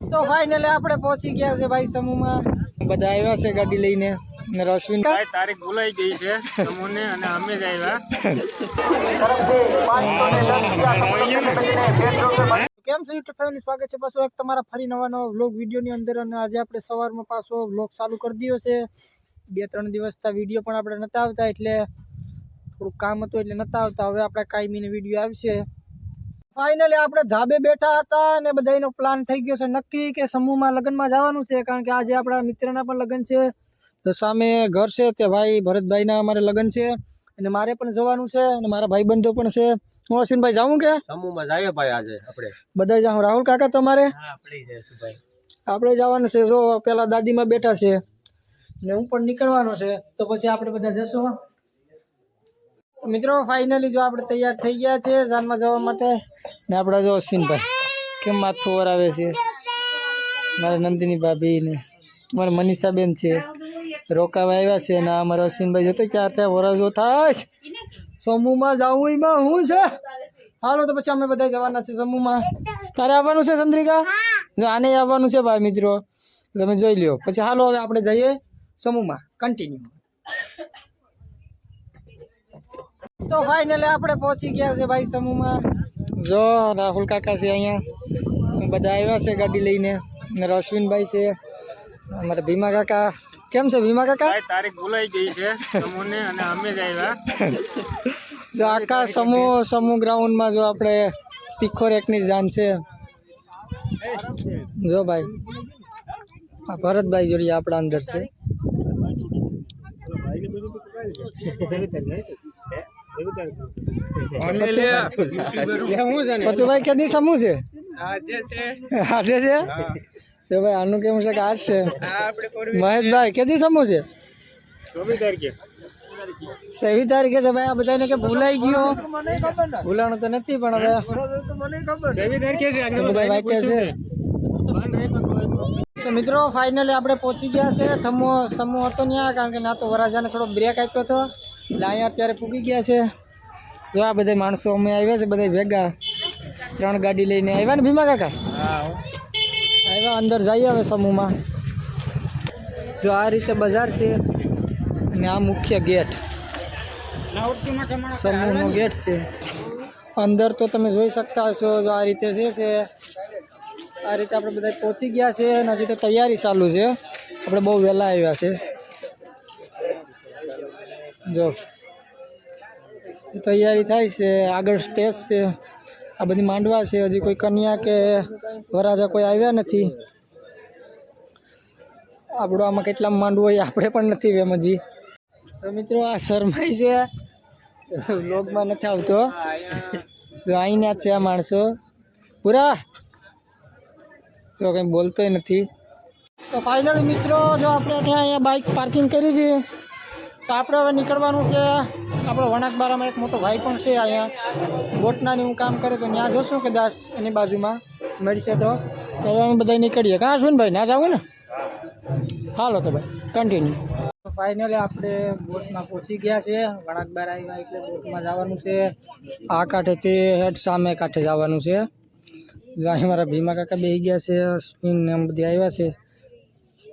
તો ફાઇનલી આપણે પહોંચી ગયા છે ભાઈ સમૂહમાં બધા આવ્યા છે ગાડી લઈને રશ્વિન ભાઈ તારીખ ભૂલાઈ ગઈ છે સમૂહને અને અમે જ આવ્યા કેમ છો યુટ્યુબ ફેમિલી સ્વાગત છે પાછો એક તમારા ફરી નવા વ્લોગ વિડીયોની અંદર અને આજે આપણે સવારમાં પાછો વ્લોગ ચાલુ કરી દીધો છે 2-3 દિવસથી વિડીયો પણ આપણે નતા આવતા એટલે થોડું કામ હતું એટલે નતા આવતા હવે આપણે કાયમીનો વિડીયો આવશે ફાઇનલી આપણે ધાબે બેઠા હતા અને બધાનો પ્લાન થઈ ગયો છે નક્કી કે સમૂહમાં લગ્નમાં જવાનું છે કારણ કે આજે આપણા મિત્રના પણ લગ્ન છે તો સામે ઘર છે તે ભાઈ ભરતભાઈના અમારે લગ્ન છે અને મારે પણ જવાનું છે અને મારા ભાઈબંધો પણ છે હું અશ્વિનભાઈ જાઉં કે સમૂહમાં જઈએ ભાઈ આજે આપણે બધા જાઉં રાહુલ કાકા તમારે આપણે જવાનું છે જો પેલા દાદીમાં બેઠા છે ને હું પણ નીકળવાનો છે તો પછી આપણે બધા જશું મિત્રો ફાઇનલી જો આપણે તૈયાર થઈ ગયા છે જાનમાં જવા માટે ને આપણે જો અશ્વિનભાઈ કેમ માથું વરાવે છે મારા નંદિની ભાભી ને મારા મનીષાબેન છે રોકાવા આવ્યા છે ને અમારા અશ્વિનભાઈ જોતો ક્યાં ત્યાં વરાજો થાય સમૂહમાં જવું એમાં હું છે હાલો તો પછી અમે બધા જવાના છે સમૂહમાં તારે આવવાનું છે ચંદ્રિકા આને આવવાનું છે ભાઈ મિત્રો તમે જોઈ લ્યો પછી હાલો હવે આપણે જઈએ સમૂહમાં કન્ટિન્યુ તો ફાઇનલી આપણે પહોંચી ગયા છે ભાઈ સમૂહમાં જો રાહુલ કાકા છે અહીંયા બધા આવ્યા છે ગાડી લઈને અશ્વિનભાઈ છે અમારા ભીમા કાકા કેમ છે ભીમા કાકા તારીખ ભૂલાઈ ગઈ છે સમૂહને અને અમે જ આવ્યા જો આખા સમૂહ ગ્રાઉન્ડમાં જો આપણે તીખોર એકની જાન છે જો ભાઈ ભરતભાઈ જોડે આપણા અંદર છે પતુભાઈ ક્યાંથી સમૂહ છે આજે છે તો ભાઈ આનું કેવું છે કે આજ છે મહેશભાઈ ક્યાંથી સમૂહ છે 24 તારીખે છે ભાઈ આ બધાને કે ભૂલાઈ ગયો ભૂલાણું તો નથી પણ હવે બધા વાક્ય છે તો મિત્રો ફાઇનલી આપણે પહોંચી ગયા છે સમૂહ હતો ત્યાં કારણ કે ના તો વરાજાને થોડો બ્રેક આપ્યો હતો એટલે અહીંયા અત્યારે પૂગી ગયા છે જો આ બધા માણસો અમે આવ્યા છે બધા ભેગા 3 ગાડી લઈને આવ્યા ને ભીમા કાકા આવ્યા અંદર જઈએ હવે સમૂહમાં જો આ રીતે બજાર છે અને આ મુખ્ય ગેટ સમૂહનો ગેટ છે અંદર તો તમે જોઈ શકતા હશો જો આ રીતે છે આ રીતે આપણે બધા પહોંચી ગયા છે અને હજી તો તૈયારી ચાલુ છે આપણે બહુ વહેલા આવ્યા છે જો તૈયારી થાય છે આગળ સ્ટેજ છે આ બધી માંડવા છે હજી કોઈ કન્યા કે વરાજા કોઈ આવ્યા નથી આપણો આમાં કેટલા માંડવો હોય આપણે પણ નથી એમ હજી તો મિત્રો આ શરમાઈ છે વ્લોગમાં નથી આવતો અહીંના જ છે આ માણસો પૂરા તો કંઈ બોલતોય નથી તો ફાઇનલી મિત્રો જો આપણે ત્યાં અહીંયા બાઇક પાર્કિંગ કરી છે તો આપણે હવે નીકળવાનું છે આપણો વણાકબારામાં એક મોટો ભાઈ પણ છે અહીંયા બોટનાની હું કામ કરે તો ત્યાં જશું કદાચ એની બાજુમાં મળશે તો અમે બધા નીકળીએ કાં શું ને ભાઈ ના જાવ ને હાલો તો ભાઈ કન્ટિન્યુ ફાઇનલી આપણે બોટમાં પહોંચી ગયા છે વણાકબાર આવ્યા એટલે બોટમાં જવાનું છે આ કાંઠે તે હેડ સામે કાંઠે જવાનું છે અહીં મારા ભીમા કાકા બેસી ગયા છે સ્પિન એમ બધી આવ્યા છે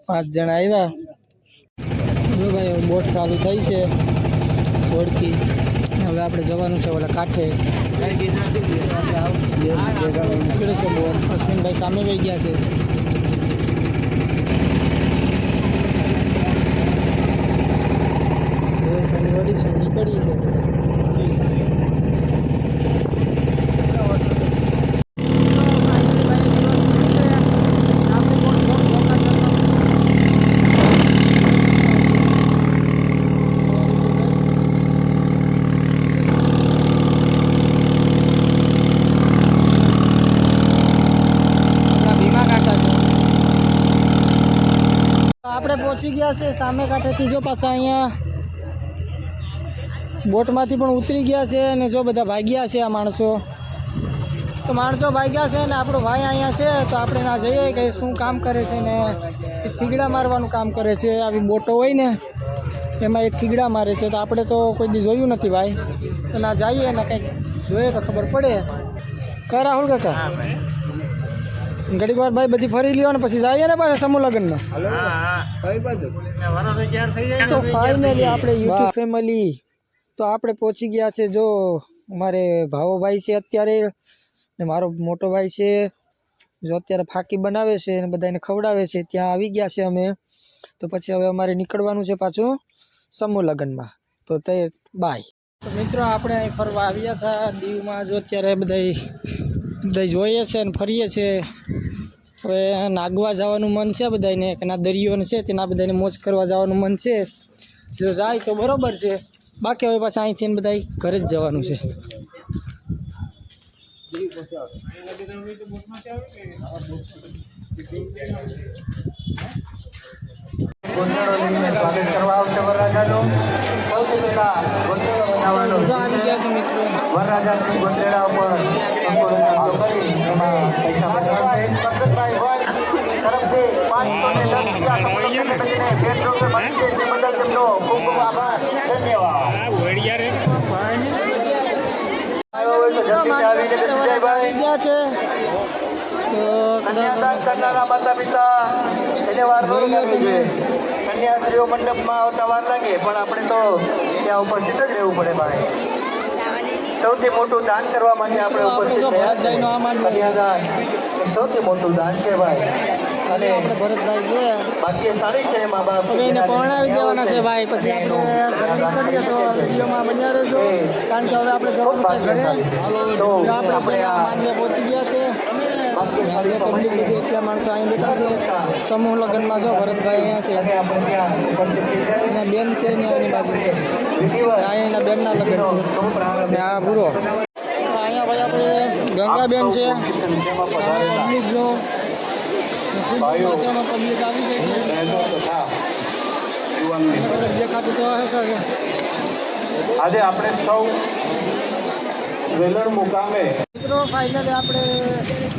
5 જણા આવ્યા જો ભાઈ બોટ ચાલુ થઈ છે ઓળખી હવે આપણે જવાનું છે ઓલા કાંઠે નીકળે છે બોટ અશ્વિનભાઈ સામે વહી ગયા છે નીકળી છે આપણે પહોંચી ગયા છે સામે કાંઠેથી જો પાછા અહીંયા બોટમાંથી પણ ઉતરી ગયા છે અને જો બધા ભાગ્યા છે આ માણસો ભાગ્યા છે ને આપણો ભાઈ અહીંયા છે તો આપણે ના જઈએ કે શું કામ કરે છે ને થીગડા મારવાનું કામ કરે છે આવી બોટો હોય ને એમાં એક થીગડા મારે છે તો આપણે તો કોઈ દી જોયું નથી ભાઈ તો ના જઈએ ને કંઈક જોઈએ તો ખબર પડે કા રાહુલ કાકા ઘડીક વાર ભાઈ બધી ફરી લ્યો ને પછી જઈએ ને પાછા સમૂહ લગ્નમાં. તો ફાઇનલી આપણે યુટ્યુબ ફેમિલી તો આપણે પહોંચી ગયા છે. જો મારે ભાવોભાઈ છે અત્યારે ને મારો મોટો ભાઈ છે જો અત્યારે ફાકી બનાવે છે અને બધાને ખવડાવે છે. ત્યાં આવી ગયા છે અમે. તો પછી હવે અમારે નીકળવાનું છે પાછું સમૂહ લગ્નમાં. તો તે બાય. તો મિત્રો આપણે અહીં ફરવા આવ્યા હતા દીવમાં. જો અત્યારે બધા જોઈએ છે અને ફરીએ છીએ. હવે નાગવા જવાનું મન છે બધાને કે ના દરિયો છે તેના બધાને મોજ કરવા જવાનું મન છે. જો જાય તો બરોબર છે, બાકી હવે પાછા અહીંથી બધા ઘરે જ જવાનું છે. સ્વાગત કરવા આવશે વરરાજાનું. સૌથી પહેલા ગોંધેડો બનાવવાનો આવી ગયા છે મિત્રો. વરરાજાની ગોંધેડા ઉપર કરી એમાં પૈસા બનાવશે. સંગતભાઈ હોય તરફથી 510 રૂપિયા ભેટ રૂપે મળી છે. તે બદલ તેમનો ખૂબ ખૂબ આભાર, ધન્યવાદ. કન્યાદાન કરનારા માતા પિતા એને વાર ન લાગવી જોઈએ. કન્યાશ્રીઓ મંડપમાં આવતા વાર લાગે પણ આપણે તો ત્યાં ઉપસ્થિત જ રહેવું પડે ભાઈ. સૌથી મોટું દાન કરવા માટે આપણે ઉપસ્થિત કન્યાદાન એ સૌથી મોટું દાન છે ભાઈ. અને ભરતભાઈ છે બાકી સારી છે મા બાપ એને પરણાવી દેવાના છે ભાઈ. પછી આપણે ઘરે નીકળીએ તો વિડીયોમાં બન્યા રહેજો, કારણ કે હવે આપણે જવાનું છે ઘરે. તો આપણે માનવે પહોંચી ગયા છે. પબ્લિક બધી એટલા માણસો અહીં બેઠા છે સમૂહ લગ્નમાં. જો ભરતભાઈ અહીંયા છે અને બેન છે ને એની બાજુ એના બેનના લગ્ન છે ને આ પૂરો. અહીંયા ભાઈ આપણે ગંગાબેન છે. પબ્લિક જો માત્રામાં પબ્લિક આવી ગઈ છે. દેખાતું તો હશે કે આજે આપણે સૌ વેલણ મુકામે મિત્રો ફાઇનલી આપણે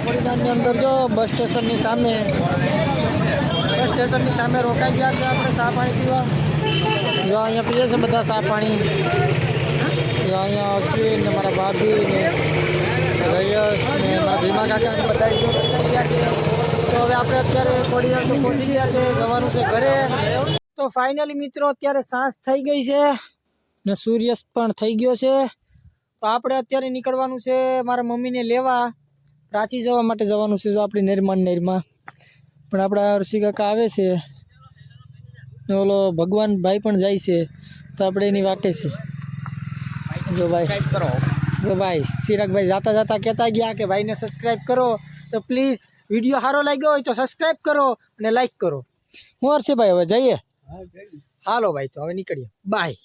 ખોડીનારની અંદર જો બસ સ્ટેશનની સામે રોકાઈ ગયા છે. આપણે ચા પાણી પીવા જો અહીંયા પીએ છે બધા ચા પાણી. જો અહીંયા અશ્વિન ને મારા ભાભી ને રયસ ને મારા ભીમા કાકા ને બધા જો રોકાઈ ગયા છે. તો હવે આપણે અત્યારે ખોડીનાર તો પહોંચી ગયા છે, જવાનું છે ઘરે. તો ફાઇનલી મિત્રો અત્યારે સાંજ થઈ ગઈ છે ને સૂર્ય પણ થઈ ગયો છે. તો આપણે અત્યારે નીકળવાનું છે મારા મમ્મીને લેવા. રાંચી જવા માટે જવાનું છે. જો આપણી નહેરમાં પણ આપણા ઋષિ કાકા આવે છે ને ઓલો ભગવાન ભાઈ પણ જાય છે. તો આપણે એની વાટે છે. જો ભાઈ જો ભાઈ ચિરાગભાઈ જાતા કહેતા ગયા કે ભાઈને સબસ્ક્રાઈબ કરો. તો પ્લીઝ વિડીયો સારો લાગ્યો હોય તો સબસ્ક્રાઈબ કરો અને લાઈક કરો. હું હર્ષભાઈ હવે જઈએ. હાલો ભાઈ તો હવે નીકળીએ. બાય.